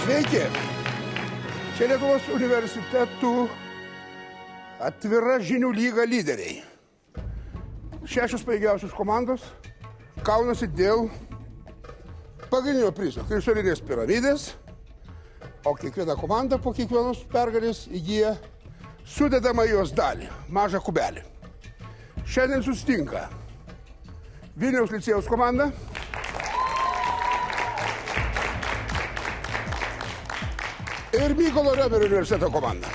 Sveiki. Čia Lietuvos universitetų atvira žinių lyga lyderiai. 6 pajėgiausios komandos kaunasi dėl pagrindinio prizo krištolinės piramidės, o kiekviena komanda po kiekvienos pergalės įgyja sudedamą jos dalį, mažą kubelį. Šiandien susitinka Vilniaus licėjaus komanda, ir Mykolo Riomerio universiteto komanda.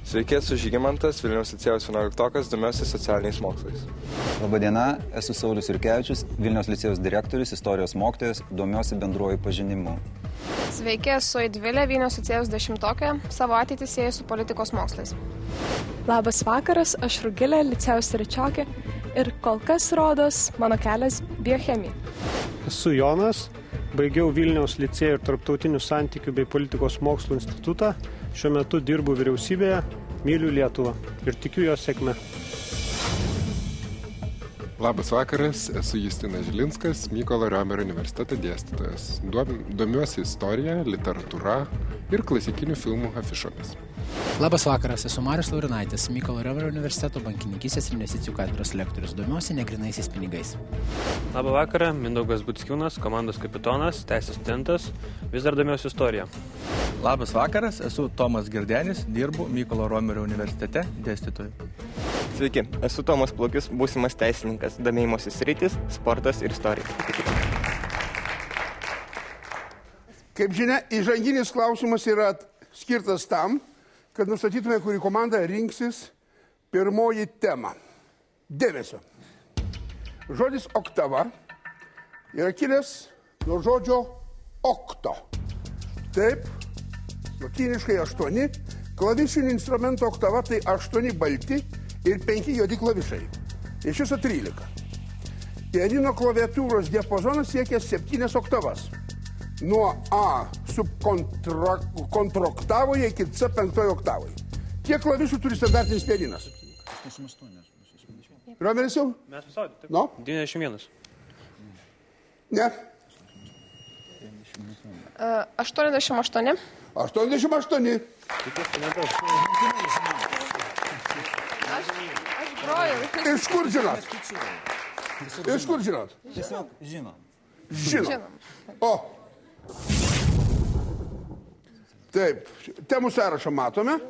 Sveiki, esu Žygimantas, Vilniaus licėjaus 11-okas, domiuosi socialiniais mokslais. Labadiena, esu Saulius Jurkevičius, Vilniaus licėjaus direktorius, istorijos mokytojas, domiuosi bendruoju pažinimu. Sveiki, esu Edvilė, Vilniaus licėjaus 10-okė, savo ateitį sieju su politikos mokslais. Labas vakaras, aš Rugilė, licėjaus 3-okė ir kol kas rodos mano kelias biochemija. Esu Jonas, baigiau Vilniaus licėjų ir tarptautinių santykių bei politikos mokslų institutą. Šiuo metu dirbu vyriausybėje, myliu Lietuvą ir tikiu jos sėkme. Labas vakaras, esu Justinas Žilinskas, Mykolo Riomerio universiteto dėstytojas. Domiuosi istorija, literatūra ir klasikinių filmų afišomis. Labas vakaras, esu Marius Laurinaitis, Mykolo Riomerio universiteto bankininkystės ir investicijų katedros lektorius, domiuosi negrynaisiais pinigais. Labą vakarą, Mindaugas Buckiūnas, komandos kapitonas, teisės studentas, vis dar domiuosi istorija. Labas vakaras, esu Tomas Girdenis, dirbu Mykolo Riomerio universitete dėstytoju. Sveiki, esu Tomas Plukis, būsimas teisininkas, domėjimosi sritis, sportas ir istorija. Kaip žinia, įžanginis klausimas yra skirtas tam, kad nustatytume, kuri komanda rinksis pirmoji tema. Dėmesio. Žodis oktava yra kilęs nuo žodžio okto. Taip, lotyniškai 8, klavišinių instrumento oktava tai 8 balti ir 5 juodi klavišai. Iš viso 13. Pianino klaviatūros diapazonas siekia 7 oktavas. Nuo A subkontroktavoje iki C 5 oktavoje. Kiek klavišų turi standartinis pianinas? 88. Riomeris jau? Mes visaudė, taip. No? 91. Ne? 88. 88. Aš grojau. Iš kur žinot? Iš kur žinot? Tiesiog žinom. Žinom. O. Taip, temų sąrašą matome.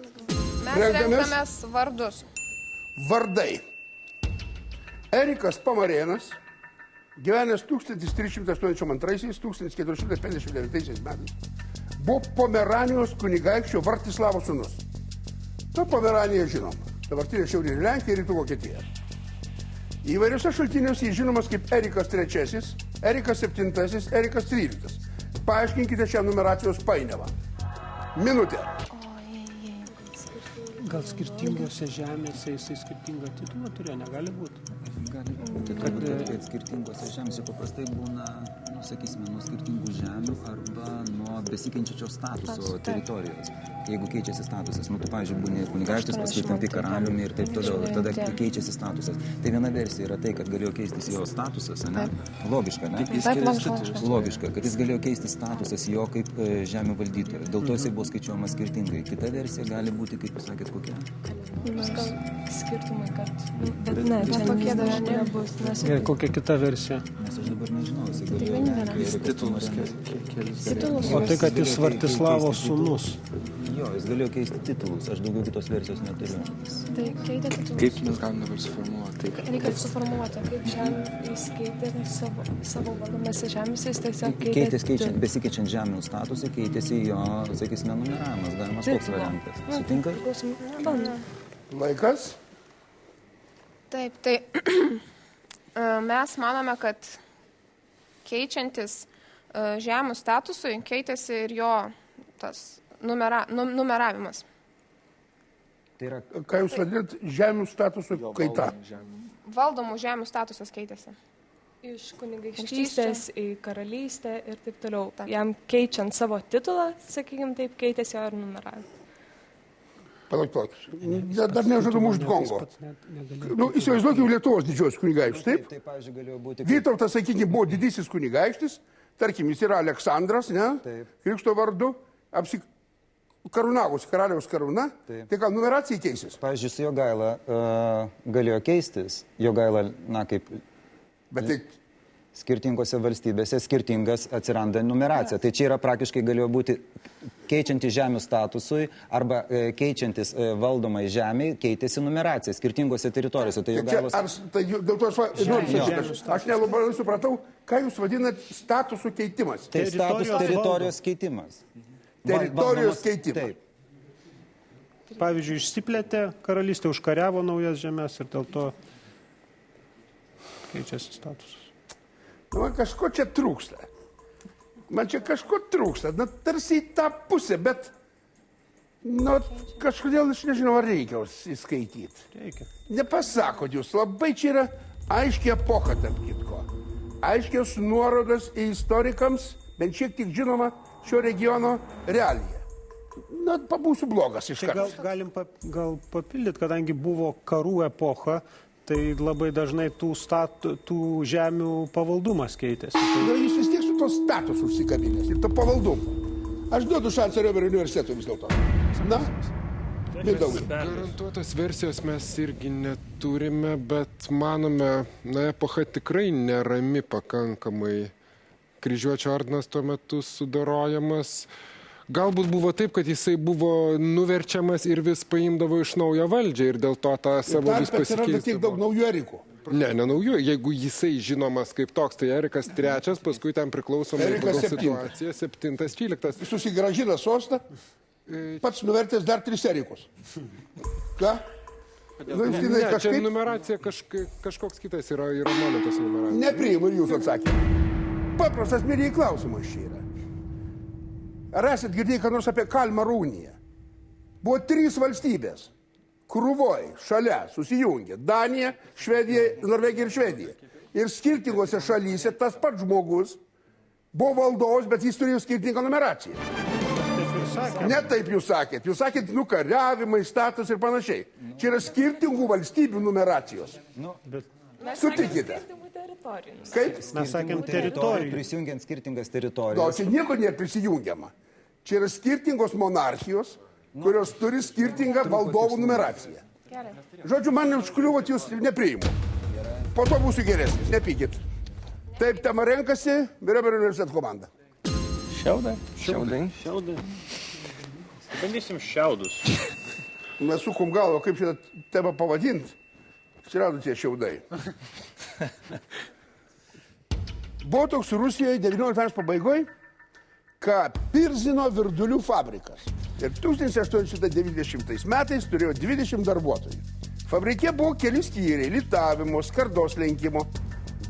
Mes renkamės vardus. Vardai. Erikas Pamarėnas, gyvenęs 1382-1459 metais, buvo Pomeranijos kunigaikščio Vartislavo sūnus. Na, Pomeraniją žinom. Dabartinė Šiaurinė Lenkija ir Rytų Vokietija. Įvairiuose šaltiniuose jis žinomas kaip Erikas III, Erikas VII, Erikas XIII. Paaiškinkite šią numeracijos painiavą. Minutė. Gal skirtingose žemėse jisai skirtingą titulą turėjo, negali būti? Gali būti, kad skirtingose žemėse paprastai būna, sakysime, nuo skirtingų žemių arba nuo besikeičiančio statuso teritorijos. Jeigu keičiasi statusas, tu, pavyzdžiui, būni kunigaikštis, paskui tampi karaliumi ir taip toliau, ir tada keičiasi statusas. Tai viena versija yra tai, kad galėjo keistis jo statusas, ne? Logiška, ne? Logiška, kad jis galėjo keistis statusas jo kaip žemių valdytojo. Dėl to jisai buvo skaičiuojamas skirtingai. Kita versija gali būti, kaip jūs sakėt, kokia? Gal skirtumai, kad... Bet ne, čia tokie dažnai nebus. Ir kokia kita versija? Nes aš dabar nežinau, jisai galėjo... Titulus. O tai, kad jis Vartislavo sūnus. Jo, jis galėjo keisti titulus, aš daugiau kitos versijos neturiu. Tai keitė titulus. Kaip mes galime dabar suformuoti? Reikia suformuoti, kaip žemė jis keitė savo valdomose žemėse, jis tiesiog keitė. Besikeičiant žemių statusą, keitėsi jo, sakysime, numeravimas, galimas toks variantas. Sutinka? Laikas? Taip, tai mes manome, kad keičiantis žemų statusui keitėsi ir jo tas numeravimas. Tai yra, ką jūs vadinat žemių statusų kaita? Valdomų žemių statusas keitėsi. Iš kunigaikštystės į karalystę ir taip toliau. Jam keičiant savo titulą, sakykime taip, keitėsi jo ir numeravimas. Palauk. Dar nežadu mušt gongo. Įsivaizduokime Lietuvos didžiosios kunigaikštis, taip? Taip, pavyzdžiui, galėjo būti... Vytautas, sakykime, buvo didysis kunigaikštis, tarkim, jis yra Aleksandras, ne? Krikšto vardu, apsikarūnavusi karaliaus karūna, tai ką, numeracija keisis? Pavyzdžiui, su Jogaila galėjo keistis. Jogaila, na, kaip... Bet tai... Skirtingose valstybėse skirtingas atsiranda numeracija. Tai čia yra praktiškai galėjo būti keičiantis žemių statusui arba keičiantis valdomai žemiai, keitėsi numeracija skirtingose teritorijose. Tai Jogailos... Dėl to aš nelabai supratau, ką jūs vadinat statusų keitimas. Tai teritorijos keitimas. Teritorijos keitimas. Taip. Pavyzdžiui, išsiplėtė karalystė, užkariavo naujas žemės ir dėl to keičiasi statusas. Man kažko čia trūksta. Na, tarsi į tą pusę, bet kažkodėl aš nežinau, ar reikia įskaityti. Reikia. Nepasakot jūs, labai čia yra aiškia epocha, tarp kitko. Aiškios nuorodos į istorikams, bent šiek tiek žinoma, šio regiono realija. Na, pabūsiu blogas iš karto. Galim gal papildyti, kadangi buvo karų epocha, tai labai dažnai tų žemių pavaldumas keitėsi. Jūs vis tiek su to statusu užsikabinės ir to pavaldumu. Aš duodu šansą Riomerio universitetui vis dėlto. Na, Mindaugai. Garantuotos versijos mes irgi neturime, bet manome, na, epocha tikrai nerami pakankamai. Kryžiuočio ordinas tuo metu sudarojamas. Galbūt buvo taip, kad jisai buvo nuverčiamas ir vis paimdavo iš naujo valdžią ir dėl to tą savo vis pasikeisdavo. Atsiranda tiek daug naujų Erikų. Ne naujų. Jeigu jisai žinomas kaip toks, tai Erikas III, paskui ten priklausomai pagal situaciją 7-13. Susigražina sostą, pats nuvertęs dar 3 Erikus. Ką? Ne, čia numeracija kažkoks kitas yra momentas numeracija. Nepriimu ir jūsų atsakymą. Paprastas mėlyje klausimas čia yra. Ar esat girdėję, ką nors apie Kalmaro uniją? Buvo 3 valstybės. Krūvoj, šalia, susijungė. Danija, Švedija, Norvegija ir Švedija. Ir skirtingose šalyse tas pats žmogus buvo valdovas, bet jis turėjo skirtingą numeraciją. Ne taip jūs sakėt. Jūs sakėt nukariavimai, status ir panašiai. Čia yra skirtingų valstybių numeracijos. Sutikite. Kaip? Mes sakėm teritorijų. Prisijungiant skirtingas teritorijas. Gal čia nieko nėra prisijungiama. Čia yra skirtingos monarchijos, kurios turi skirtingą valdovų numeraciją. Žodžiu, man neužkliuvot, jūs nepriimu. Po to būsiu geresnis, nepykit. Taip, tema renkasi Riomerio universiteto komanda. Šiaudai. Bandysim šiaudus. Mes sukom galvo, kaip šitą temą pavadinti. Atsirado tie šiaudai. Buvo toks Rusijoje 19 amžiaus pabaigoje, Pirzino virdulių fabrikas. Ir 1890 metais turėjo 20 darbuotojų. Fabrike buvo keli skyriai, litavimo, skardos lenkimo.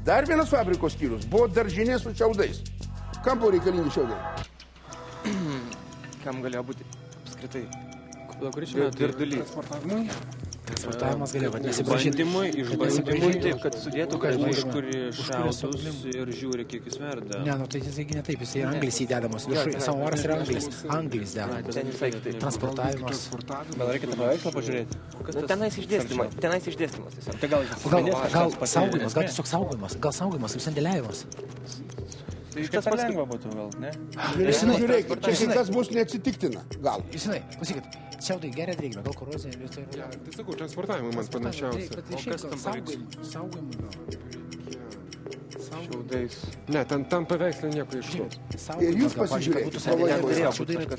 Dar vienas fabrikos skyrius buvo daržinė su šiaudais. Kam buvo reikalingi šiaudai? Kam galėjo būti apskritai? Virdulys. Transportavimas galėjo, kad Bandymui, išbandymui, taip, kad sudėtų kažkurį šiaudus ir žiūri, kiek jis verda. Ne, tai jisai ne taip, jisai anglis įdedamos. Samavaras yra anglis dedamas. Transportavimas. Gal reikia tą paveikslą pažiūrėti? Tenais išdėstymas. Gal saugojimas, gal tiesiog saugojimas, kaip sandėliavimas. Tai iš kas lengva būtų, gal, ne? Žiūrėkit, čia kas bus neatsitiktina, gal. Žinai, klausykit, šiaudai geria drėgmę, gal korozija. Tai sakau, transportavimui man panašiausia. O kas tam pavyks? Saugojimui. Šiaudais. Ne, tam paveikslė nieko iššaus. Ir jūs pasižiūrėkit,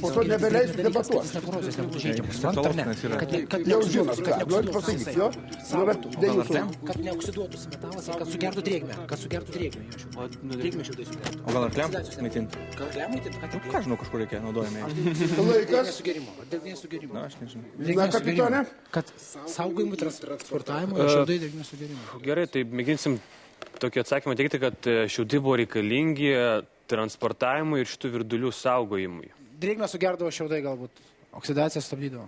po to nebeleisite debatuoti. Jau žinot, ką, norit pasakyti, jo? Kad neoksiduotųsi metalas ir kad sugertų drėgmę. Drėgmę šiaudai sugertų. O gal arkliams maitinti? Arkliam maitinti? Ką žinau, kažkur reikia naudojame. Laikas. Dėl nesugerimo. Na, aš nežinau. Na, kapitone? Kad saugojimui, transportavimui ir šiaudai dėl nesugerimo. Gerai, tai mėginsim tokį atsakymą teikti, kad šiaudai buvo reikalingi transportavimui ir šitų virdulių saugojimui. Drėgmę sugerdavo šiaudai galbūt. Oksidaciją stabdydavo.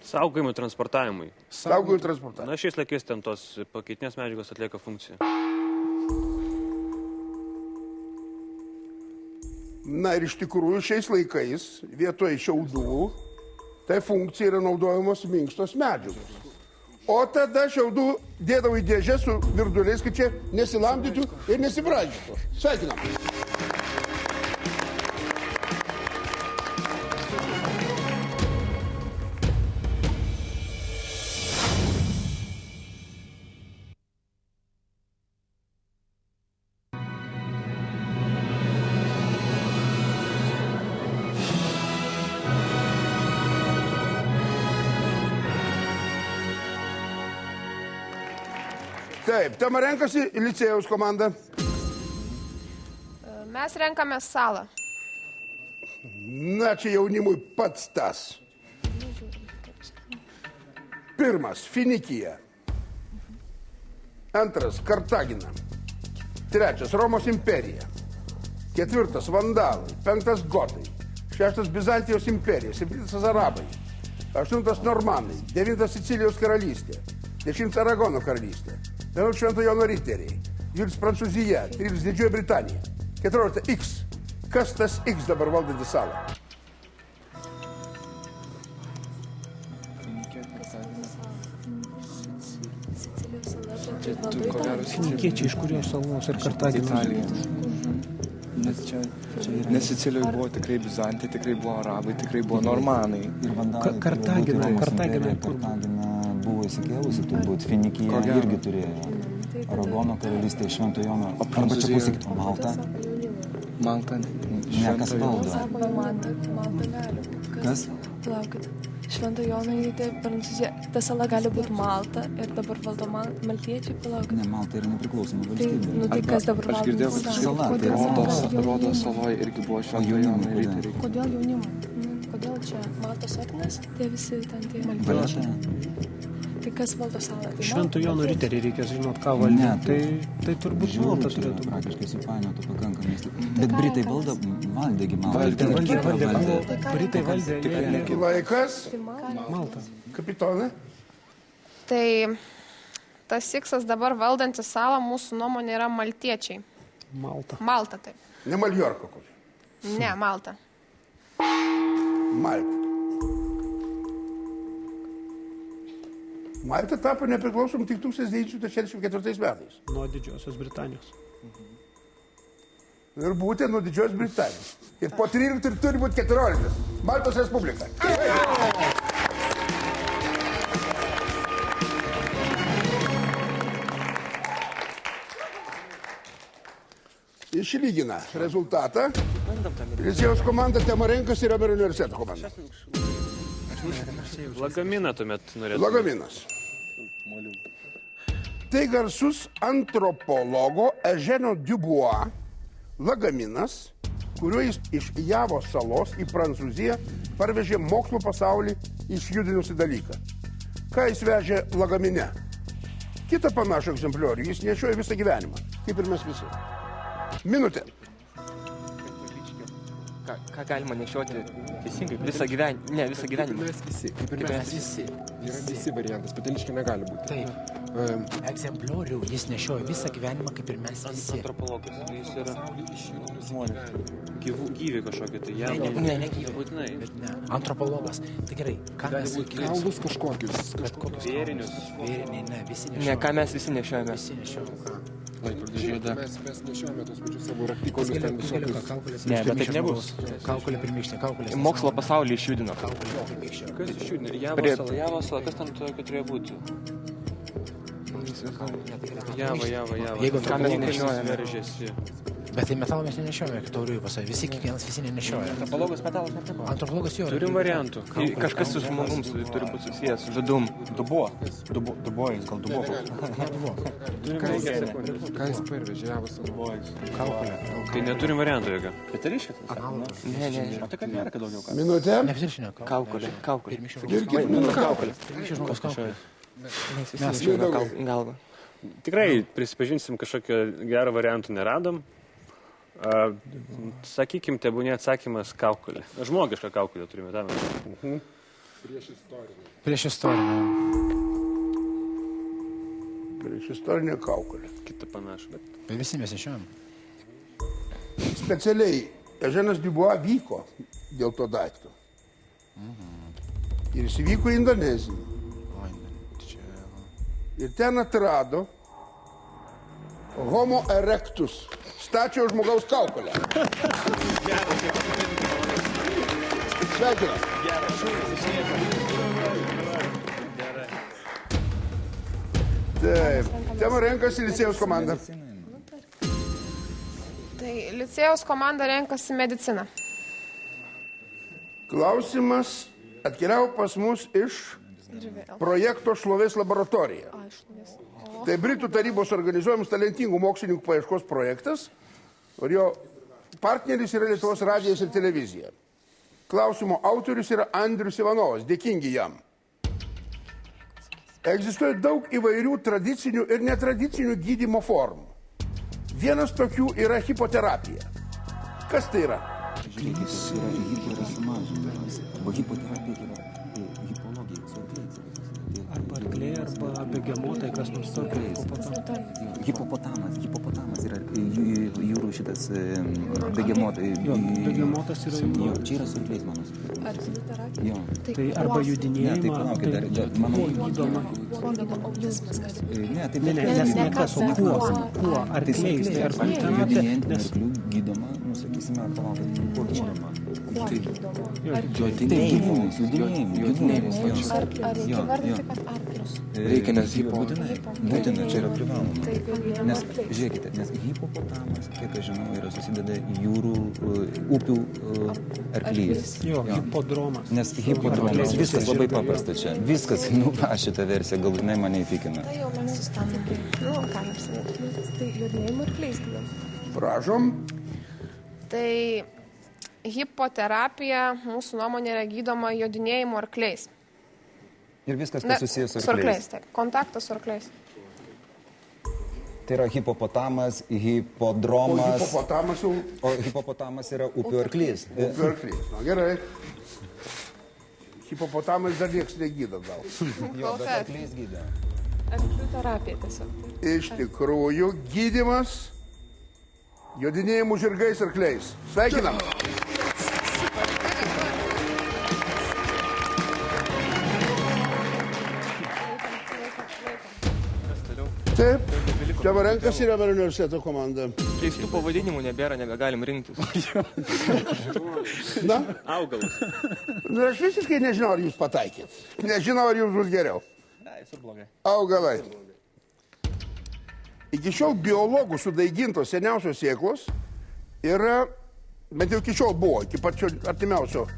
Saugojimui, transportavimui. Saugojimui, transportavimui. Na, šiais laikais ten tos pakaitinės medžiagos atlieka funkciją. Na ir iš tikrųjų šiais laikais vietoj šiaudų tai funkcija yra naudojamos minkštos medžiagos. O tada šiaudų dėdavau į dėžę su virduliais, kad čia nesilamdytų ir nesibraidžytų. Sveikinam. Taip, tema renkasi licėjaus komanda. Mes renkame salą. Na, čia jaunimui pats tas. Pirmas – Finikija. Antras – Kartagina. Trečias – Romos imperija. Ketvirtas – Vandalai. Penktas – Gotai. Šeštas – Bizantijos imperija. Septintas – Arabai. Aštuntas – Normanai. Devintas – Sicilijos karalystė. 10 – Aragono karalystė. 11 – Švento Jono riteriai. 12 – Prancūzija. 13 – Didžioji Britanija. 14 – X. Kas tas X dabar valdantį salą? Finikiečiai, iš kurios salos ir Kartagina? Nes Sicilijoje buvo tikrai Bizantija, tikrai buvo Arabai, tikrai buvo Normanai. Kartagina buvo įsikėlusi, turbūt Finikija irgi turėjo. Aragono karalystė, Švento Jono. Arba čia pasakyti, Malta. Malta. Ne, kas valdo. Malta gali. Kas? Palaukit. Švento Jono Prancūzija. Ta sala gali būti Malta ir dabar valdo maltiečiai, palaukit. Ne, Malta yra nepriklausoma valstybė. Nu tai kas dabar valdo? Aš girdėjau, kad sala. Rodos saloje irgi buvo Švento Jono riteriai. Kodėl jaunimo? Kodėl čia Maltos sotinės? Tie visi ten tie maltiečiai. Tai kas valdo salą? Švento Jono riteriai reikia žinot, ką valdė. Tai turbūt Malta turėtų. Praktiškai supainiotų pakankamai. Bet Britai valdėgi Malta. Britai valdė. Laikas. Malta. Kapitonai. Tai tas Iksas dabar valdantis salą mūsų nuomonė yra maltiečiai. Malta. Malta, taip. Ne Maljorka kokia. Ne, Malta. Malta. Malta tapo nepriklausom tik 1964 metais. Nuo Didžiosios Britanijos. Ir būtent nuo Didžiosios Britanijos. Ir po 13 turi būti 14. Maltos Respublika. Išlygina rezultatą. Licėjaus komanda, tema renkasi ir Riomerio universiteto komanda. Lagaminą tuomet norėtų. Lagaminas. Tai garsus antropologo Eugène Dubois lagaminas, kuriuo jis iš Javos salos į Prancūziją parvežė mokslo pasaulį išjudinusi dalyką. Ką jis vežė lagamine? Kitą panašų egzempliorių jis nešioja visą gyvenimą, kaip ir mes visi. Minutė. Ką galima nešioti teisingai? Visą gyvenimą. Ne, visą gyvenimą. Mes visi. Kaip ir mes visi. Yra visi variantas, peteliškai negali būti. Taip. Egzempliorių jis nešioja visą gyvenimą, kaip ir mes visi. Antropologas. Jis yra žmonės. Gyvi kažkokie. Tai ne gyvi. Būtinai. Antropologas. Tai gerai. Kaulus kažkokius. Bet kokius vėrinius. Vėriniai, ne, visi nešiojame. Ne, ką mes visi nešiojame. Visi nešiojame ką? Mes nešiojame tos pačius savo raktikolius ten visokius. Ne, bet taip nebus. Kaukolė pirmykštė, kaukolė. Mokslo pasaulį išjudino. Kas išjudino? Javos sala, kas tam tokio turėjo būti? Java. Jeigu ką mes nešiojame. Veržėsi. Bet tai metalą mes nenešiojame, kaip tauriųjų pasai. Kiekvienas visi nenešioja. Antropologas metalas nepriko. Antropologas jo. Turim variantų. Kažkas su žmogus turi būti susijęs su vidum. Dubuo, jis gal dubuo. Ką jis parvežė Javos salos? Kaukolė. Tai neturim variantų jokio. Peteliškė? Ne. O tai kad nėra, kad daugiau ką. Minutė. Nepeteliškė. Kaukolė. Pirmykščių žmogaus kaukolė. Mes galva. Tikrai prisipažinsim, kažkokio gero variantų neradom. Sakykim, tebūnė atsakymas kaukolė. Žmogišką kaukolę turime tam. Prieš istorinę. Prieš istorinę kaukolę. Kita panašu, bet... Bet visi mes nešiojam. Specialiai Eugènas Dubois vyko dėl to daikto. Ir jis įvyko į Indoneziją. Ir ten atrado Homo erectus, stačiojo žmogaus kaukolę. Sveikinu. Taip, tema renkasi licėjaus komanda. Tai licėjaus komanda renkasi mediciną. Klausimas atkeliavo pas mus iš projekto Šlovės laboratorija. Tai Britų tarybos organizuojamas talentingų mokslininkų paieškos projektas, ir jo partneris yra Lietuvos radijas ir televizija. Klausimo autorius yra Andrius Ivanovas, dėkingi jam. Egzistuoja daug įvairių tradicinių ir netradicinių gydymo formų. Vienas tokių yra hipoterapija. Kas tai yra? Žiūrėkit, yra sumažinimas. Arba hipoterapija yra hipologija, Arba arkliai, arba begemotai, kas nors tokio. Hipopotamas yra jūrų šitas begemotai. Begemotas yra jūrų. Čia yra su arkliais, manos. Arkliai. Tai arba judinėjimą. Ne, tai palaukit, dar, manau, gydoma. Ne, kas, o kuo? Arkliais. Judinėjant arklių gydoma, sakysime, palaukit, kuo gydoma. Judinėjimus. Ar reikia vardinti, kad arklius? Reikia, nes būtina, čia yra privaloma. Nes, žiūrėkite, nes hipopotamas, kiek aš žinau, yra susideda jūrų, upių arklys. Jo, hipodromas. Nes hipodromas, viskas labai paprasta čia. Viskas, šitą versiją galutinai mane įtikina. Tai jau mes sustatėme. Ką jums sakyti? Tai judinėjimo arkliais. Prašom. Tai hipoterapija, mūsų nuomonė, yra gydoma jodinėjimu arkliais. Ir viskas, kas susijęs su arkliais. Su arkliais, taip. Kontaktas su arkliais. Tai yra hipopotamas, hipodromas. O hipopotamas yra upių arklys. Upių arklys. Na, gerai. Hipopotamas dar nieks negydo gal. Jo, bet arklys gydo. Arklių terapija tiesiog. Iš tikrųjų, gydymas jodinėjimų žirgais arkliais. Sveikinam. Taip, dabar renkasi Riomerio universiteto komanda. Keistų pavadinimų nebėra, nebegalim rinktis. Na? Augalas. Na, aš visiškai nežinau, ar jūs pataikėt. Nežinau, ar jums bus geriau. Ne, visur blogai. Augalai. Iki šiol biologų sudaigintos seniausios sėklos yra, bent jau iki šiol buvo, iki pačio artimiausios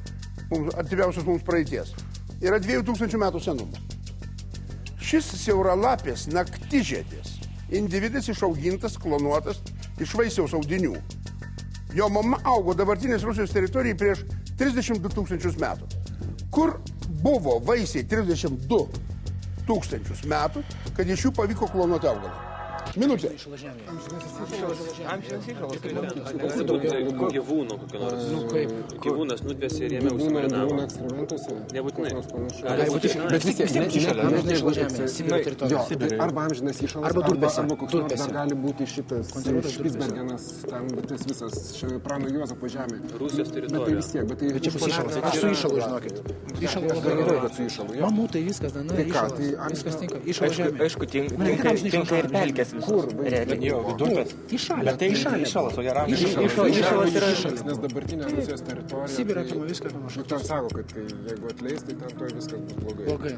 mums praeities, yra 2000 metų senumo. Šis siauralapės naktižiedės individas išaugintas, klonuotas iš vaisiaus audinių. Jo mama augo dabartinės Rusijos teritorijai prieš 32 000 metų. Kur buvo vaisiai 32 000 metų, kad iš jų pavyko klonuoti augalą? Minutė. Gyvūno kokio nors. Gyvūnas nudvėsi ir jame užsimarinavo. Nebūtinai. Bet vis tiek, arba amžinas įšalas, arba koks nors dar gali būti šitas Špicbergenas, ten tas visas Prano Juozapo žemė. Rusijos teritorija. Bet tai vis tiek, bet tai... Bet čia bus įšalas. Aš su įšalu, žinokit. Įšalu labai gerai. Mamutai, viskas, įšalas. Viskas tinka. Įšalo žemė. Aišku, tinka ir pelkės. Kur? Vidurkas. Įšalė. Tai įšalas, o geram. Įšalas yra įšalas, nes dabartinė Rusijos teritorija. Sibirą apima viską panašu. Ten sako, kad jeigu atleis, tai ten toj viskas bus blogai. Blogai,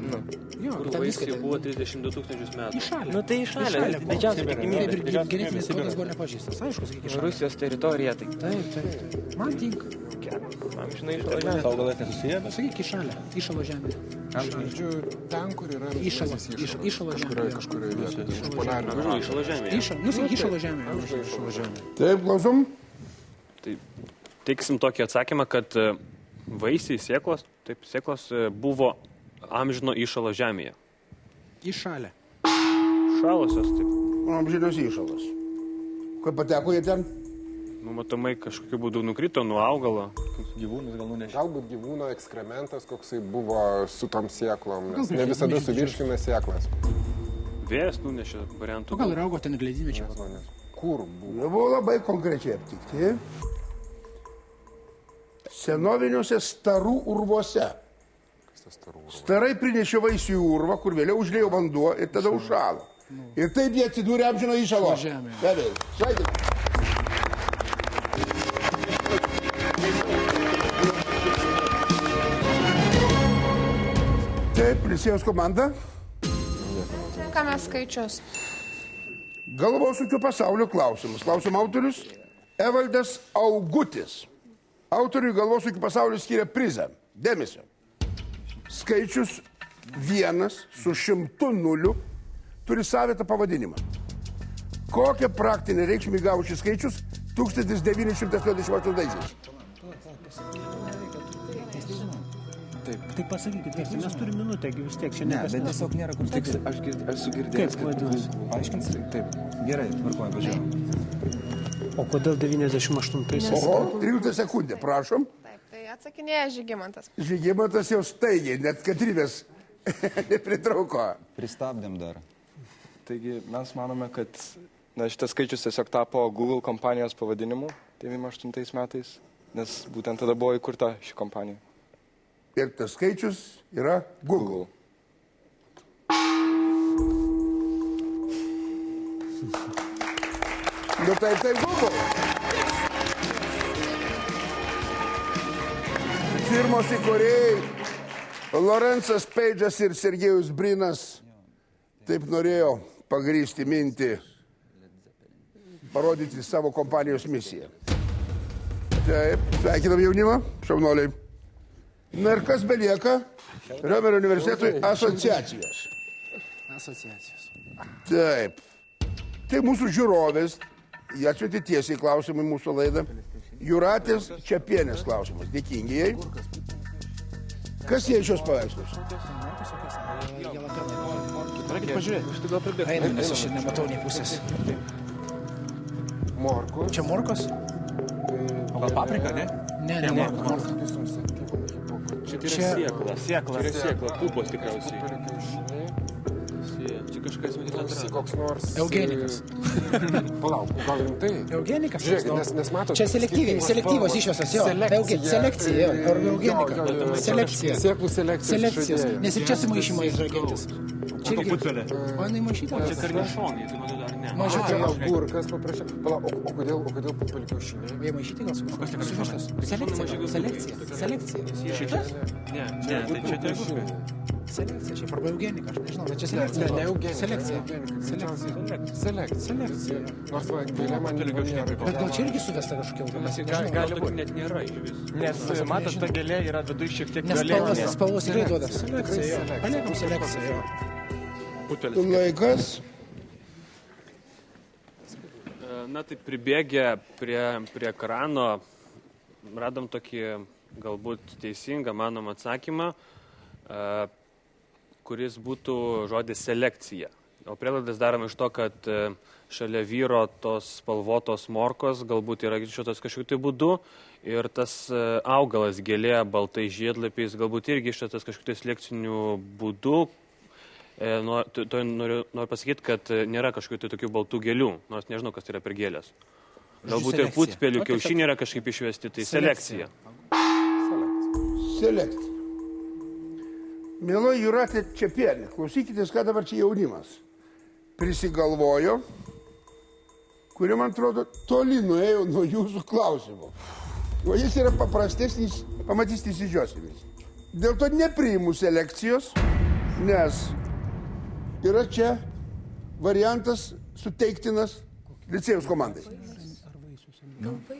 jo. Kur vaisiai buvo 32 000 metų. Įšalė. Nu tai įšalė. Didžiausia tikimybė. Genetinis kodas buvo nepažįstas. Aišku, sakyk įšalė. Rusijos teritorija, tai. Taip. Man tinka. Amžinai išalo žemė. Augalas nesusiję, bet... Sakyk įšalė. Įšalo žemė. Žodžiu, ten, kur yra... Įšalo žemė. Kažkurioje vietoje. Iš poliarinio. Išalo žemė. Įšalo žemė. Taip, klausom. Tai teiksim tokį atsakymą, kad vaisiai, sėklos buvo amžino įšalo žemėje. Įšalė. Šalosios, taip. Amžinas įšalas. Kaip pateko jie ten? Nu, matomai, kažkokiu būdu nukrito nuo augalo. Gyvūnas gal nunešė. Galbūt gyvūno ekskrementas, koksai buvo su tom sėklom, nes ne visada suvirškina sėklas. Vėjas nunešė variantų. O gal ir augo ten ir ledynmečio? Kur buvo? Jie buvo labai konkrečiai aptikti. Senoviniuose starų urvuose. Starai prinešė vaisių į urvą, kur vėliau užlėjo vanduo ir tada užšalo. Ir taip jie atsidūrė amžino įšalo. Sveikinam. Taip, licėjaus komanda. Renkame skaičius. Galvosūkio pasaulio klausimus. Klausimų autorius Evaldas Augutis. Autoriui galvosūkio pasaulio skiria prizą. Dėmesio. Skaičius 1 su 100 nulių turi savitą pavadinimą. Kokią praktinę reikšmę įgavo šis skaičius 1988-aisiais? Tai pasakykit, mes turime minutę, vis tiek šiandien. Ne, bet tiesiog nėra kur tiksliai. Aš sugirdėjęs, kad paaiškinsi. Taip, gerai, tvarkuoju, važiuojam. O kodėl 98-aisiais? Oho, 13 sekundė, prašom. Taip, tai atsakinėja Žygimantas. Žygimantas jau staigiai, net Katrynės nepritrauko. Pristabdėm dar. Taigi mes manome, kad šitas skaičius tiesiog tapo Google kompanijos pavadinimu 98 metais, nes būtent tada buvo įkurta ši kompanija. Ir tas skaičius yra Google. Nu tai Google. Firmos įkūrėjai Lorenzas Peidžas ir Sergejus Brinas taip norėjo pagrįsti mintį, parodyti savo kompanijos misiją. Taip, sveikinam jaunimą, šaunuoliai. Na ir kas belieka? Riomerio universitetui asociacijos. Taip. Tai mūsų žiūrovės, jie atsiuntė tiesiai klausimai mūsų laidą. Jūratės Čepienės klausimas. Dėkingi jai. Kas jie šios paveikslus? Einu, nes aš nematau nei pusės. Morkos. Čia morkos? Gal paprika, ne? Ne, morkos. Čia yra siekla, pupos tikriausiai. Čia kažkas matyt Koks nors... Eugenikas. Palauk, gal rimtai? Eugenikas? Žiūrėk, nes matot... Čia selektyvos išviesas, jo. Selekcija, Eugenika. Selekcija. Sėklų selekcijos. Nes ir čia sumaišymo įžagintis. Čia irgi... O jinai maišyta? Čia karnišonai, tai manau dar ne. Mažiau agurkas paprašė. Palauk, o kodėl pupelį kiaušiniai? Jie maišyti gal suvištas? Selekcija. Šitas? Ne, tai čia agurkai. Selekcija, čia arba Eugenika, aš nežinau, bet čia selekcija. Ne Eugenika. Selekcija. Nors va, gailė man nėra. Bet gal čia irgi suvesta kažkokia Eugenika? Gali būti net nėra iš vis. Nes, matot, ta gėlė yra vidui šiek tiek nes galėnė. spalvos tikrai duoda. Selekcija, jo. Paliekam selekciją, jo. Laikas. Na tai pribėgę prie ekrano radom tokį galbūt teisingą manom atsakymą, kuris būtų žodis selekcija. O prielaidas darom iš to, kad šalia vyro tos spalvotos morkos galbūt yra iššiotos kažkokiu tai būdu ir tas augalas gėlė baltai žiedlapiais galbūt irgi iššiotas kažkokiu tai selekciniu būdu. Noriu pasakyti, kad nėra kažkokių tai tokių baltų gėlių, nors nežinau, kas tai yra per gėlės. Galbūt ir putspėlių kiaušiniai yra kažkaip išvesti, tai selekcija. Selekcija. Mieloji Jūratė Čepienė, klausykitės, ką dabar čia jaunimas prisigalvojo, kurie, man atrodo, toli nuėjo nuo jūsų klausimų. O jis yra paprastesnis, pamatysite įsidžiosimis. Dėl to nepriimu selekcijos, nes yra čia variantas suteiktinas licėjaus komandai.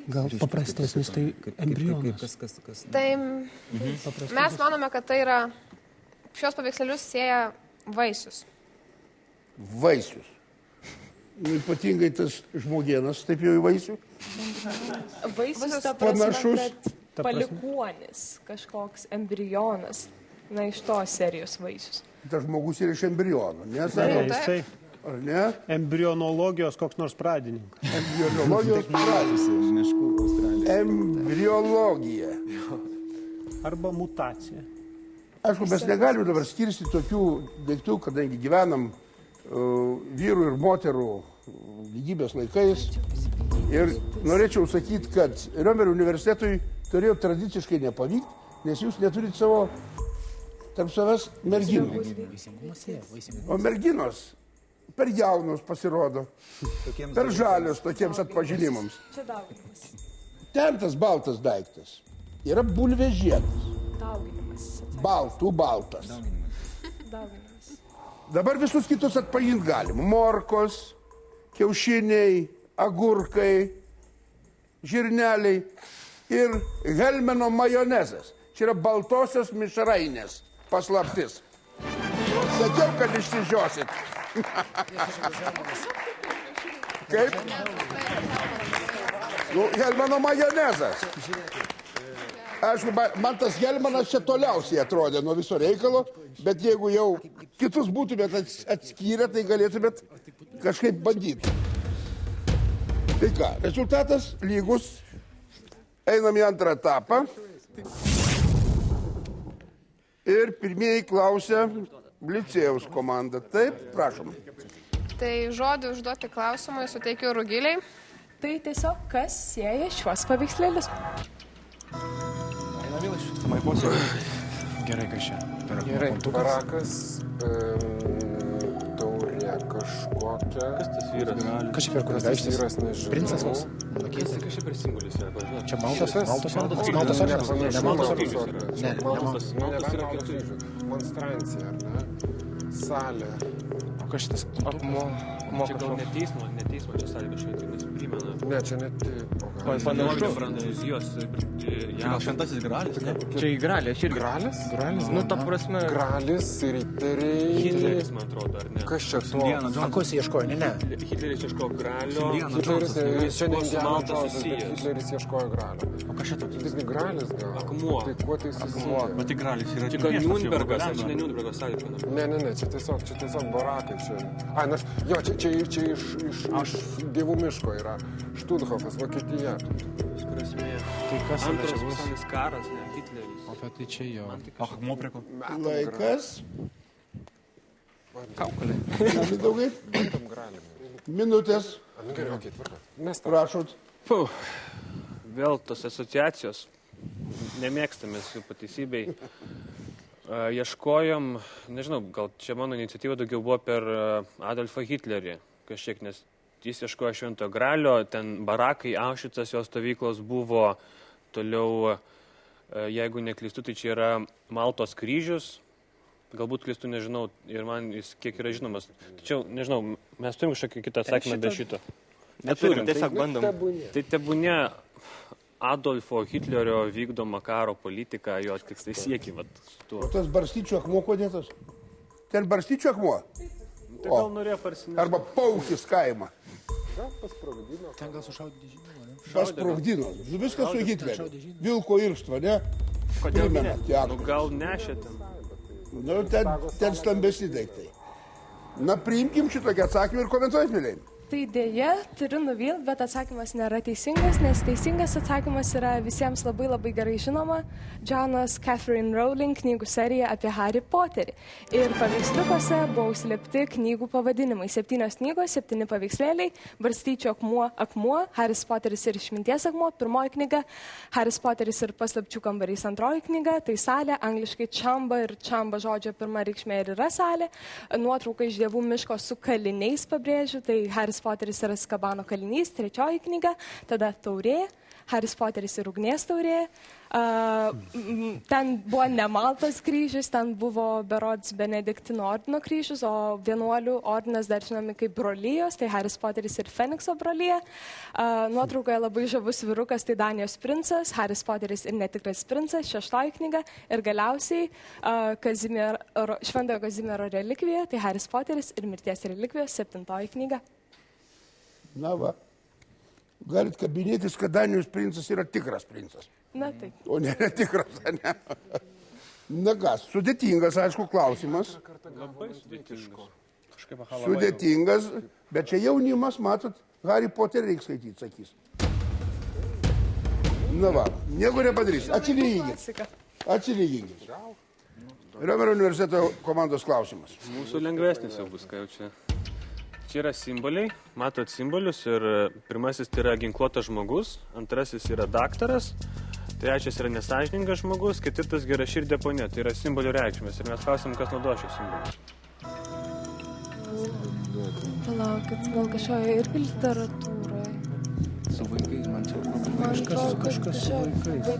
Gal paprastesnis tai embrionas. Tai mes manome, kad tai yra šios paveikslelius sieja vaisius. Vaisius. Ypatingai tas žmogienas, taip jau į vaisių. Vaisius ta prasme, kad palikuonis, kažkoks embrionas. Na, iš to serijos vaisius. Tas žmogus yra iš embriono, ne? Ar ne? Embrionologijos koks nors pradininkas. Embrionologijos pradininkas. Embriologija. Arba mutacija. Aišku, mes negalime dabar skirsti tokių daiktų, kadangi gyvenam vyrų ir moterų lygybės laikais. Ir norėčiau sakyti, kad Riomerio universitetui turėjo tradiciškai nepavykti, nes jūs neturite savo tarp savęs merginų. O merginos per jaunus pasirodo, per žalius tokiems atpažinimams. Čia dauginimas. Ten tas baltas daiktas yra bulvės žiedas. Dauginimas. Baltų baltas. Dauginimas. Dabar visus kitus atpažinti galim. Morkos, kiaušiniai, agurkai, žirneliai ir Helmeno majonezas. Čia yra baltosios mišrainės paslaptis. Sakiau, kad išsižiosit. Kaip? Nu, Helmeno majonezas. Aišku, man tas Helmenas čia toliausiai atrodė nuo viso reikalo, bet jeigu jau kitus būtumėt atskyrę, tai galėtumėt kažkaip bandyti. Tai ką, rezultatas lygus. Einam į antrą etapą. Ir pirmieji klausia licėjaus komanda. Taip, prašom. Tai žodį užduoti klausimui suteikiu Rugiliai. Tai tiesiog kas sieja šiuos paveikslėlius? Gerai, kas čia? Gerai, barakas, taurė kažkokia. Kas tas vyras? Kas čia per kuris daiktas? Vyras, nežinau. Princas koks? Kas čia per simbolis yra? Čia Maltos ordinas? Ne Maltos ordinas. Ne, Maltos yra kitur. Monstrancija, ar ne? Salė. O kas šitas? Akmuo. Čia gal neteismo, čia salė kažkaip primena. Ne, čia net... Panašu. Prancūzijos. Gal šventasis Gralis, ne? Čia į Gralį, aš irgi. Gralis? Nu, ta prasme. Gralis, riteriai... Hitleris, man atrodo, ar ne? Kas čia to? O ko jis ieškojo? Ne. Hitleris ieškojo Gralio. Hitleris, čia ne Indiana Malta Jonesas, bet susijęs. Hitleris ieškojo Gralio. O kas čia toks? Visgi Gralis gal. Akmuo. Tai kuo tai susiję? Bet tai Gralis yra... Čia gal Niunbergas, ar čia ne Niunbergo salė? Ne, čia tiesiog barakai čia. Ai, nors, jo, čia iš Dievų miško yra. Štuthofas, Vokietija. Tai kas yra Antras čia bus? pasaulinis karas, ne Hitleris. O tai čia jo. Akmuo prie ko? Laikas. Kaukolė. Mindaugai. Minutės. Nu gerai, okei, tvarka. Mes Prašot. Vėl tos asociacijos. Nemėgstamės jų pateisybei. Ieškojom, nežinau, gal čia mano iniciatyva daugiau buvo per Adolfą Hitlerį. Kažkiek, nes jis ieškojo Šventojo Gralio, ten barakai, Aušvicas, jos stovyklos buvo. Toliau, jeigu neklystu, tai čia yra Maltos kryžius. Galbūt klystu, nežinau, ir man jis kiek yra žinomas. Tačiau, nežinau, mes turim kažkokį kitą atsakymą be šito. Neturim, tiesiog bandom. Tai tebūnė Adolfo Hitlerio vykdoma karo politika, jo tikslai siekį. O tas barstyčių akmuo kodėtas? Ten barstyčių akmuo? Tai gal norėjo parsinešti. Arba Paukis kaimą. Ten gal sušaudyti žinių, ne? Pasprogdino. Viskas su Hitleriu. Vilko irštva, ne? Kodėl ne? Primena, Nu gal nešė ten. Nu, ten stambesni daiktai. Na, priimkim šitokį atsakymą ir komentuojat, mėlyje. Tai dėja, turiu nuvilt, bet atsakymas nėra teisingas, nes teisingas atsakymas yra visiems labai labai gerai žinoma Jonas Catherine Rowling knygų serija apie Harry Potterį. Ir paveiksliukuose buvo užslėpti knygų pavadinimai. 7 knygos, 7 paveikslėliai, Barstyčių akmuo, Haris Poteris ir išminties akmuo, 1 knyga, Haris Poteris ir paslapčių kambarys 2 knyga, tai salė, angliškai Chamba ir Chamba žodžio pirma reikšmė ir yra salė, nuotrauka iš Dievų miško su kaliniais pabrėžiu, tai Haris Poteris ir Azkabano kalinys, 3 knyga, tada taurė, Haris Poteris ir ugnies taurė. Ten buvo ne Maltos kryžius, ten buvo berods Benediktino ordino kryžius, o vienuolių ordinas dar žinomi kaip brolijos, tai Haris Poteris ir Fenikso brolija. Nuotraukoje labai žavus vyrukas, tai Danijos princas, Haris Poteris ir netikras princas, 6 knyga. Ir galiausiai Šventojo Kazimiero relikvija, tai Haris Poteris ir mirties relikvijos, 7 knyga. Na va. Galit kabinėtis, kad Danijos princas yra tikras princas. Na taip. O ne netikras, ne? Na kas, sudėtingas, aišku, klausimas. Labai sudėtingas. Sudėtingas, bet čia jaunimas, matot, Harry Potterį reikia skaityti, sakys. Na va, nieko nepadarys. Atsilyginkit. Riomerio universiteto komandos klausimas. Mūsų lengvesnis jau bus, kai jau čia. Čia yra simboliai, matot simbolius ir pirmasis tai yra ginkluotas žmogus, antrasis yra daktaras, trečias yra nesąžiningas žmogus, ketvirtas geraširdė ponia. Tai yra simbolių reikšmės. Ir mes klausim, kas naudoja šios simbolius. Palaukit, gal kažkoje irgi literatūroje. Su vaikais, man čia Kažkas su vaikais.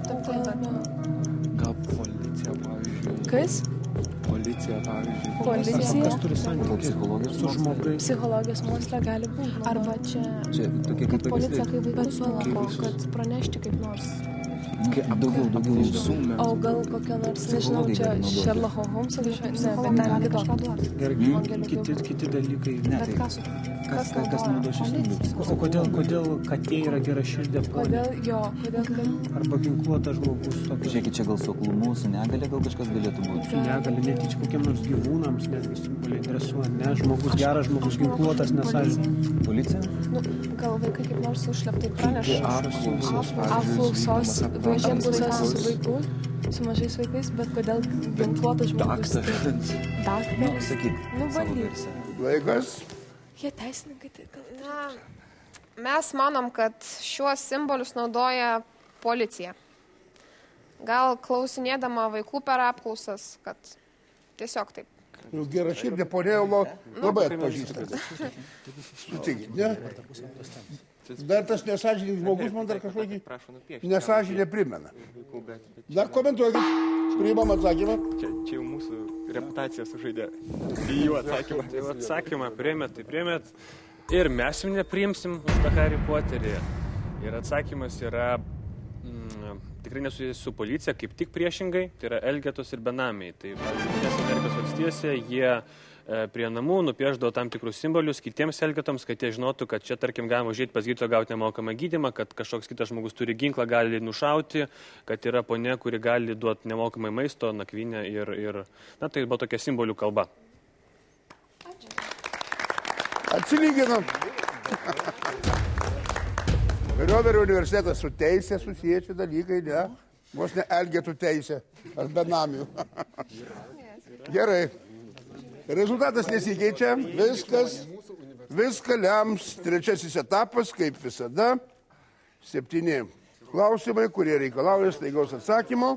gal policija, pavyzdžiui. Kas? Policija, pavyzdžiui. Policija. Kas turi santykį su žmogais? Psichologijos mokslė gali būti. Arba čia, Čia tokie kaip policija, kai vaikus Kaip sulako, visus. kad pranešti kaip nors. Daugiau išdavų. O gal kokia nors, nežinau, čia Sherlocko Holmso kažkokia, ne, bet ten kitokia. Gerai, kiti dalykai. Ne, tai kas naudo šis simbolius? O kodėl katė yra geraširdė ponė? Kodėl kad... Arba ginkluotas žmogus tokio? Žiūrėkit, čia gal su aklumu, su negale gal kažkas galėtų būti. Negali netyčia kokiem nors gyvūnams, netgi simboliai dresuoja. Ne, žmogus geras, žmogus ginkluotas, nesąžiningas. Policija? Nu, gal vaikai kaip nors užleptai praneša. Apklausos su vaikų, su mažais vaikais, bet kodėl ginkluotas žmogus? Daktaras. Sakyk. Nu, savo bandyk. versiją. Laikas. Jie teisininkai, tai gal... Na, mes manom, kad šiuos simbolius naudoja policija. Gal klausinėdama vaikų per apklausas, kad tiesiog taip. Nu, geraširdė ponė labai atpažįsta. Sutikit, ne? Dar tas nesąžiningas žmogus man dar kažkokį nesąžinę primena. Dar komentuokit, priimam atsakymą. Čia jau mūsų reputacija sužaidė į jų atsakymą. Tai atsakymą priėmėt ir mes jums nepriimsim už tą Harry Potterį. Ir atsakymas yra tikrai nesusijęs su policija, kaip tik priešingai, tai yra Elgetos ir benamiai. Tai Jungtinėse Amerikos valstijose jie prie namų nupiešdavo tam tikrus simbolius kitiems Elgetoms, kad jie žinotų, kad čia, tarkim, galima užėti pas gydytoją gauti nemokamą gydymą, kad kažkoks kitas žmogus turi ginklą, gali nušauti, kad yra ponia, kuri gali duoti nemokamai maisto, nakvynę ir na, tai buvo tokia simbolių kalba. Atsilyginam. Riomerio universitetas su teisė susijęti dalykai, ne? Vos ne Elgetų teisė ar benamių. Gerai. Rezultatas nesikeičia, viską lems trečiasis etapas, kaip visada. 7 klausimai, kurie reikalauja staigaus atsakymo.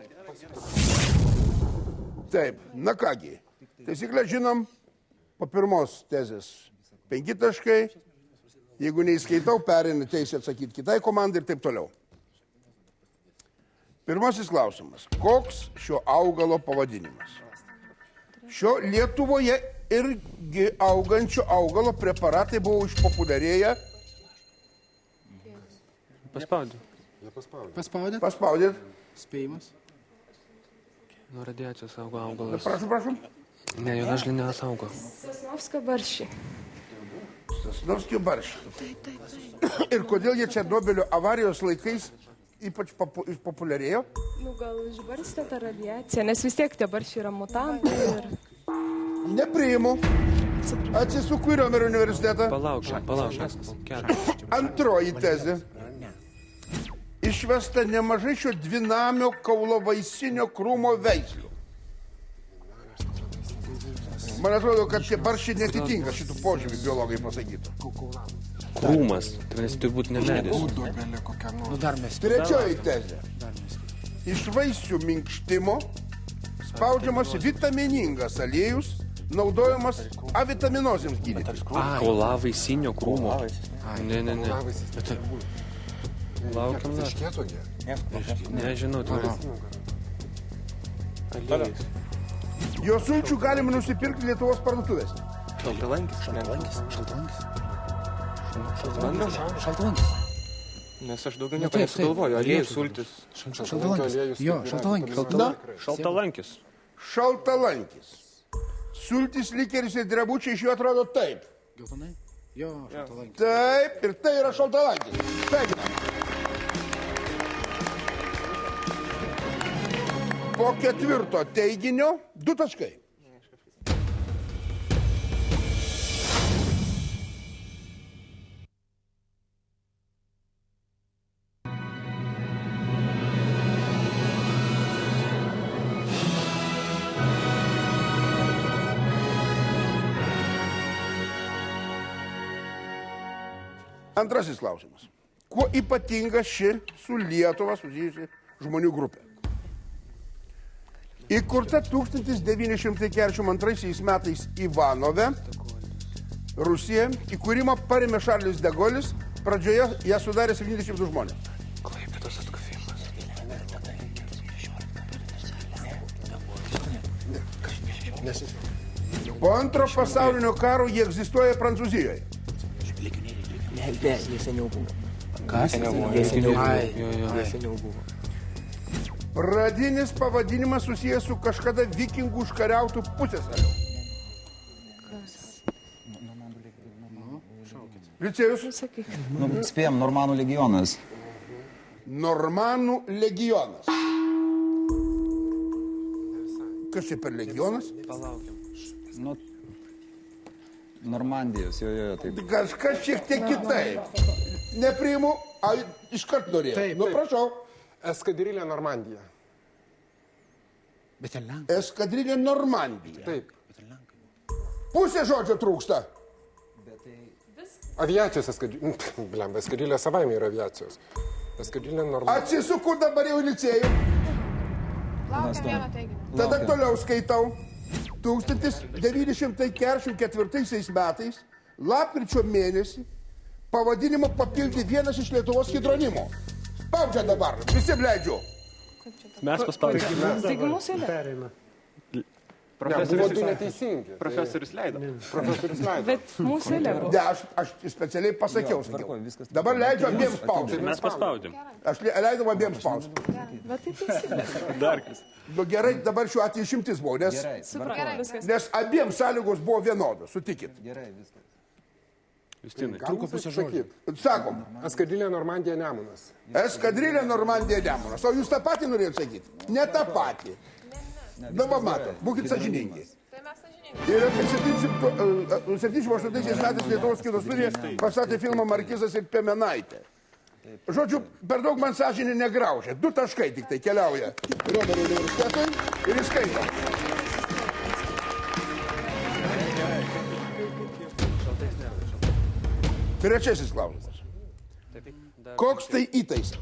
Taip, na kągi, taisyklę žinom, po pirmos tezės 5 taškai, jeigu neįskaitau, pereina teisę atsakyti kitai komandai ir taip toliau. Pirmasis klausimas, koks šio augalo pavadinimas? Šio Lietuvoje irgi augančio augalo preparatai buvo išpopuliarėję. Paspaudė. Paspaudėt. Spėjimas. Nuo radiacijos augo augalas. Prašom. Ne, juodažlinė augo. Sosnovskio barščiai. Sosnovskio barščiai. Ir kodėl jie Černobylio avarijos laikais ypač išpopuliarėjo? Nu, gal išbarstė tą radiaciją, nes vis tiek tie barščiai yra mutantai ir... Nepriimu. Atsisuku į Riomerio universitetą. Palauk. Antroji tezė. Išvesta nemažai šio dvinamio kaulovaisinio krūmo veislių. Man atrodo, kad šie barščiai netitinka šitų požymių, biologai pasakytų. Krūmas, tai turi būti ne medis. Trečioji tezė. Iš vaisių minkštimo spaudžiamas vitaminingas aliejus, naudojamas avitaminozėms gydyti. Kaulavaisinio krūmo. Ne. Laukiam dar. Nežinau, aliejus. Jo sulčių galima nusipirkti Lietuvos parduotuvėse. Šaltalankis. Nes aš daugiau nieko nesugalvoju. Aliejus, sultis. Šaltalankis. Šaltalankis. Sultis, likeris ir drebučiai iš jo atrodo taip. Geltonai? Jo, šaltalankis. Taip, ir tai yra šaltalankis. Sveikinam. Po ketvirto teiginio 2 taškai. Antrasis klausimas. Kuo ypatinga ši su Lietuva susijusi žmonių grupė. Įkurta 1942 metais Ivanove, Rusija, įkūrimą parėmė Šarlis de Golis, pradžioje ją sudarė 72 žmonės. Klaipėdos atkufimas. Po antro pasaulinio karo jie egzistuoja Prancūzijoje. Jie seniau buvo. Kas? Jie seniau buvo. Pradinis pavadinimas susijęs su kažkada vikingų užkariautų pusiasaliu. Licėjus? Spėjom, Normanų legionas. Normanų legionas. Kas čia per legionas? Palaukiam. Normandijos, jo, taip. Kažkas šiek tiek kitaip. Nepriimu, iškart norėjau. Nu, prašau. Eskadrilė Normandija. Bet ten Lenkai. Eskadrilė Normandija. Taip. Pusė žodžio trūksta. Aviacijos eskadrilė. Eskadrilė savaime yra aviacijos. Eskadrilė Normandija. Atsisuku dabar jau licėjų. Laukiam vieno teiginio. Tada toliau skaitau. 1944 metais, lapkričio mėnesį, pavadinimą papildė vienas iš Lietuvos hidronimų. Spaudžia dabar, visiems leidžiu. Mes paspaudėme. Taigi mūsų eilė. Pereina. Buvo du neteisingi. Profesorius leido. Bet mūsų eilė. Ne, aš specialiai pasakiau. Dabar leidžiu abiems spaudžiu. Mes paspaudėm. Aš leidau abiems spaudžiu. Bet tai teisingai. Dar kas. Nu gerai, dabar šiuo atveju išimtis buvo, nes abiems sąlygos buvo vienodos, sutikit. Gerai, viskas. Justinai. Trūko pusė žodžių. Sakom, Eskadrilė Normandija Nemunas. eskadrilė Normandija Nemunas. O jūs tą patį norėjot sakyti? Ne tą patį. Dabar matot, būkit sąžiningi. Tai mes sąžiningai. Ir apie 78 metais Lietuvos kino studija pastatė filmą Markizas ir Piemenaitė. Žodžiu, per daug man sąžinė negraužia. 2 taškai tik tai keliauja Riomerio universitetui ir įskaito. Trečiasis klausimas. Koks tai įtaisas?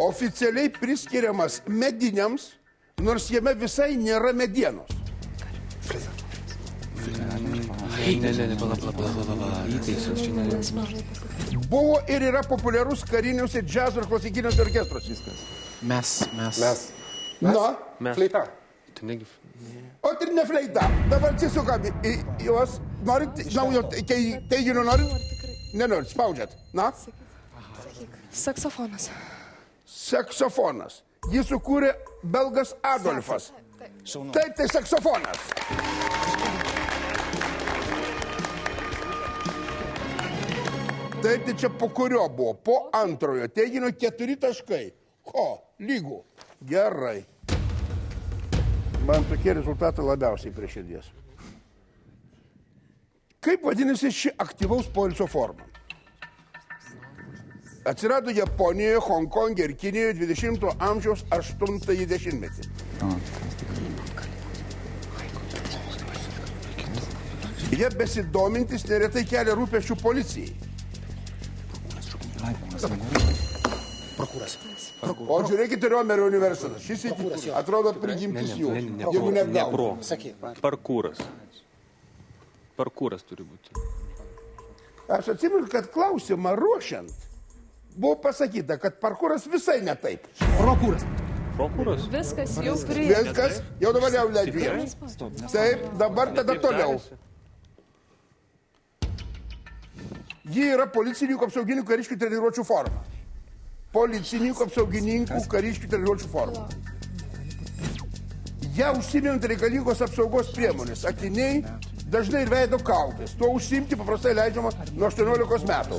Oficialiai priskiriamas mediniams, nors jame visai nėra medienos. Įtaisas čia nėra. Buvo ir yra populiarus kariniuose džiazo ir klasikiniuose orkestruose. Mes. Na, Fleita. o ir ne fleita. Dabar atsisukam į juos. Norit naujo teiginio, norit? Nenorit, spaudžiat. Na? Saksofonas. Saksofonas. Jį sukūrė belgas Adolfas. Taip, tai saksofonas. Taip, tai čia po kurio buvo? Po antrojo teiginio 4 taškai. Ko? Lygų. Gerai. Man tokie rezultatai labiausiai prie širdies. Kaip vadinasi ši aktyvaus poilsio forma? Atsirado Japonijoje, Hongkonge ir Kinijoje 20 amžiaus 8-ąjį dešimtmetį. Jie besidomintis neretai kelia rūpesčių policijai. Prokuras. O žiūrėkite Riomerio universitetas. Šis atrodo prigimtis jų. Jeigu net gal. Parkūras. Parkūras turi būti. Aš atsimenu, kad klausimą ruošiant buvo pasakyta, kad parkūras visai ne taip. Prokuras. Prokuras? Viskas jau priėjo. Viskas, jau dabar jau leidžiu jiems. Taip, dabar tada toliau. Ji yra policininkų apsaugininkų kariškių treniruočių forma. Policininkų apsaugininkų kariškių treniruočių forma. Ja užsiminant reikalingos apsaugos priemonės, akiniai, dažnai ir veido kaukės. Tuo užsiimti paprastai leidžiama nuo 18 metų.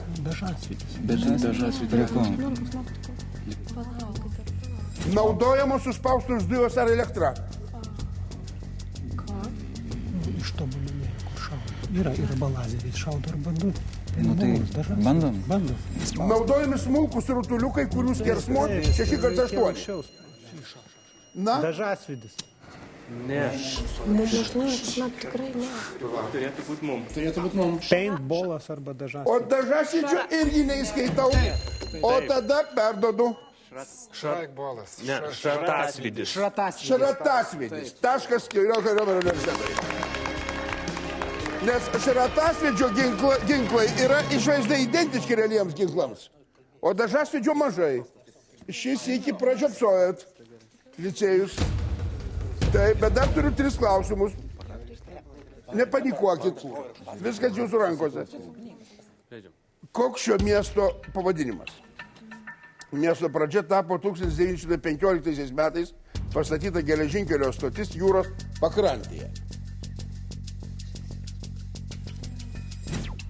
Naudojamos suspaustos dujos ar elektra. Ištobulinėjai, kur šaudo. Yra balazeriai, šaudo ar bandu. Nu tai bandom. Naudojami smulkūs rutuliukai, kurių skersmuo 6x8. Na? Dažasvidis. Ne. Tikrai ne. Turėtų būt mum. Paintballas arba dažasvidis. O dažasvidžio irgi neįskaitau. O tada perdodu. Šraikbolas. Ne, Šratasvidis. Šratasvidis. Taškas Kirilio Romerio universitetui. Nes šratasvidžio ginklai yra išvaizdai identiški realiems ginklams, o dažasvidžio mažai. Šis iki pražiopsojat licėjus. Taip, bet dar turiu 3 klausimus. Nepanikuokit. Viskas jūsų rankose. Koks šio miesto pavadinimas? Miesto pradžia tapo 1915 metais pastatyta geležinkelio stotis jūros pakrantėje.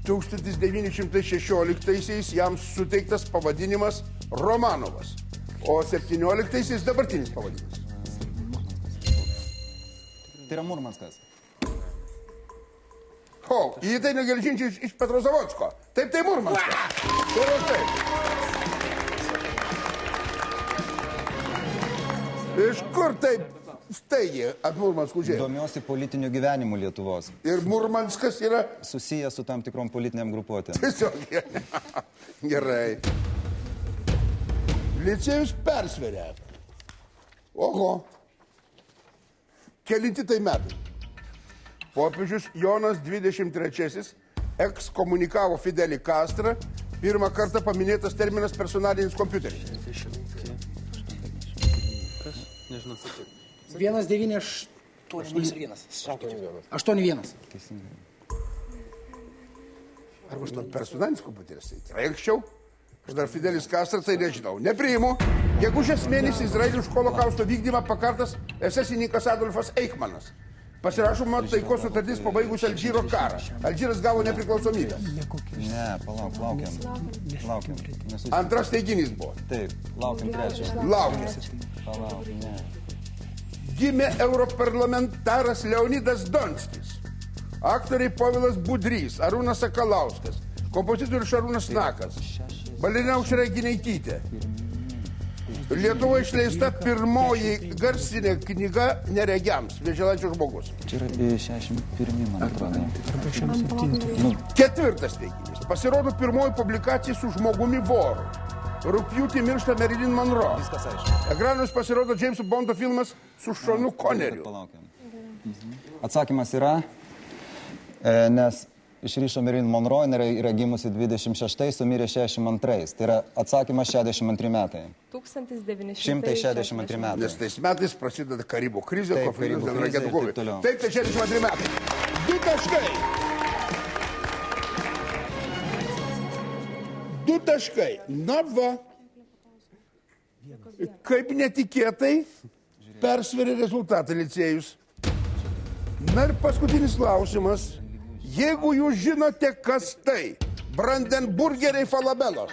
1916 jam suteiktas pavadinimas Romanovas, o 17 dabartinis pavadinimas. Tai yra Murmanskas. O, jį tai negeležinčiai iš Petrozavodsko. Taip, tai Murmanskas. Tai yra taip. Iš kur taip staigiai ant Murmanskų žemė? Domiuosi politiniu gyvenimu Lietuvos. Ir Murmanskas yra? Susijęs su tam tikrom politiniam grupuotėm. Tiesiog gerai. Licėjus persveria. Oho. Kelinti tai metai. Popiežius Jonas 23 ekskomunikavo Fidelį Castrą. Pirmą kartą paminėtas terminas personalinis kompiuteris. Nežinau. 198. 81. Arba štai personalinis kompiuteris. Tai anksčiau. Aš dar Fidelis Castro tai nežinau. Nepriimu. Gegužės mėnesį Izraelio holokausto vykdymą pakartas esesininkas Adolfas Eichmanas. Pasirašoma taikos sutartis pabaigus Alžyro karą. Alžyras gavo nepriklausomybę. Ne, laukiam. Antras teiginys buvo. Taip, laukiam trečio. Laukiam. Palaukiam, ne. Gimė europarlamentaras Leonidas Donskis. Aktoriai Povilas Budrys, Arūnas Sakalauskas, kompozitorius Šarūnas Nakas, balerina Aušra Gineitytė. Lietuvoje išleista pirmoji garsinė knyga neregiams, Vėžialančio žmogus. Čia yra 61, man atrodo. Ketvirtas teiginys. Pasirodo pirmoji publikacija su žmogumi voru. Rugpjūtį miršta Marilyn Monroe. Viskas aišku. Ekranus pasirodo Jameso Bondo filmas su Šonu Coneriu. Atsakymas yra, nes išryšo Marilyn Monroe, yra gimusi 26, sumirė 62. Tai yra atsakymas 62 metai. 162 metai. Nes tais metais prasideda Karibų krizė, konfliktas dėl raketų kovų. Taip, tai 62 metai. 2 taškai. 2 taškai. Na va. Kaip netikėtai persveria rezultatą licėjus. Na ir paskutinis klausimas. Jeigu jūs žinote, kas tai, brandenburgeriai falabelos.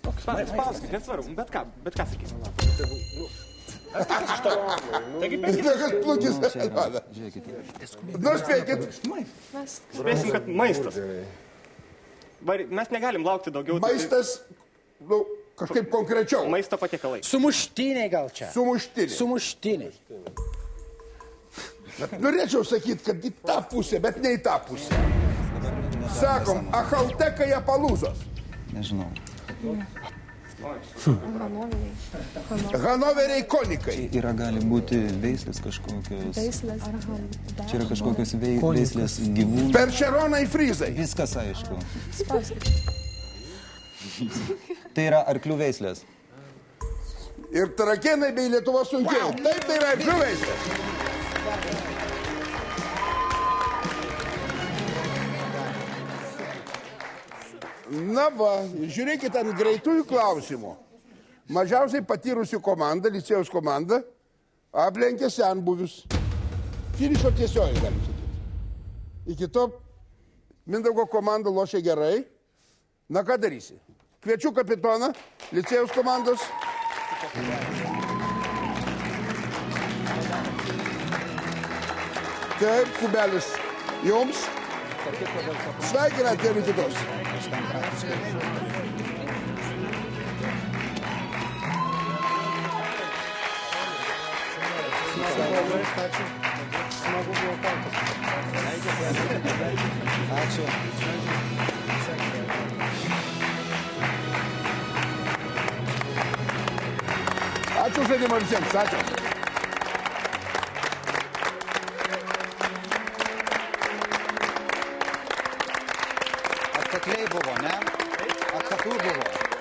Spauskit, nesvarbu, bet ką sakysim. Taigi kas plukis. Nors spėkit. Spėsim, kad maistas. Mes negalim laukti daugiau. Maistas, kažkaip konkrečiau. Maisto patiekalai. Sumuštiniai gal čia. Sumuštiniai. Norėčiau sakyti, kad į tą pusę, bet ne į tą pusę. Sakom, Achaltekai Apalūzos. Nežinau. Hanoveriai Konikai. Yra gali būti veislės kažkokios. Čia yra kažkokios veislės gyvūnų. Peršeronai Fryzai. Viskas aišku. Tai yra arklių veislės. Ir Trakenai bei Lietuvos sunkiai. Taip, tai yra arklių veislės. Na va, žiūrėkit ant greitųjų klausimų. Mažiausiai patyrusių komanda, licėjaus komanda, aplenkė senbuvius. Finišo tiesioji, galim sakyti. Iki to Mindaugo komanda lošė gerai. Na ką darysi? Kviečiu kapitoną, licėjaus komandos. Taip, kubelis jums. Sveikinat vieni kitus. Ačiū. Gražų žaidimą visiems. Ačiū. Atkakliai buvo, ne? Atkaklių buvo.